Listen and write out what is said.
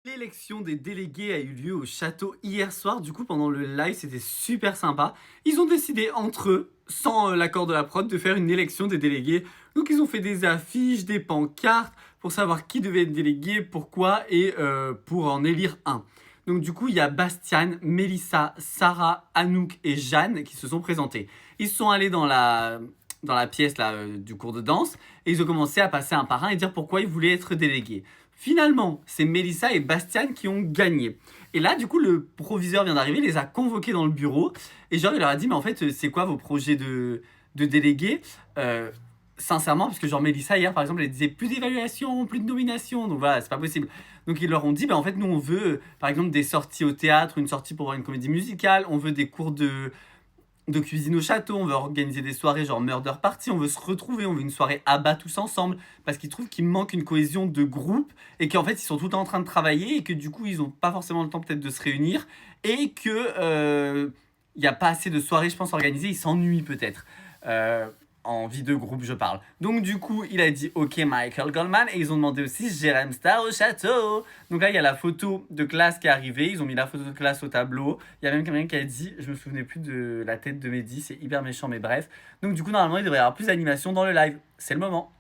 L'élection des délégués a eu lieu au château hier soir. Du coup, pendant le live, c'était super sympa. Ils ont décidé entre eux, sans l'accord de la prod, de faire une élection des délégués. Donc, ils ont fait des affiches, des pancartes pour savoir qui devait être délégué, pourquoi et pour en élire un. Donc, du coup, il y a Bastian, Mélissa, Sarah, Anouk et Jeanne qui se sont présentés. Ils sont allés dans la pièce là, du cours de danse et ils ont commencé à passer un par un et dire pourquoi ils voulaient être délégués. Finalement, c'est Mélissa et Bastian qui ont gagné. Et là, du coup, le proviseur vient d'arriver, les a convoqués dans le bureau. Et genre, il leur a dit, mais en fait, c'est quoi vos projets de délégués Sincèrement, parce que genre Mélissa, hier, par exemple, elle disait plus d'évaluation, plus de nomination. Donc voilà, c'est pas possible. Donc ils leur ont dit, en fait, nous, on veut, par exemple, des sorties au théâtre, une sortie pour voir une comédie musicale. On veut des cours de cuisine au château, on veut organiser des soirées genre murder party, on veut se retrouver, on veut une soirée ABBA tous ensemble, parce qu'ils trouvent qu'il manque une cohésion de groupe, et qu'en fait ils sont tout le temps en train de travailler, et que du coup ils n'ont pas forcément le temps peut-être de se réunir, et que il n'y a pas assez de soirées, je pense, organisées, ils s'ennuient peut-être. En vie de groupe, je parle. Donc du coup, il a dit OK Michael Goldman, et ils ont demandé aussi Jérém Star au château. Donc là, il y a la photo de classe qui est arrivée, ils ont mis la photo de classe au tableau. Il y a même quelqu'un qui a dit, je me souvenais plus de la tête de Mehdi, c'est hyper méchant, mais bref. Donc du coup, normalement, il devrait y avoir plus d'animation dans le live. C'est le moment.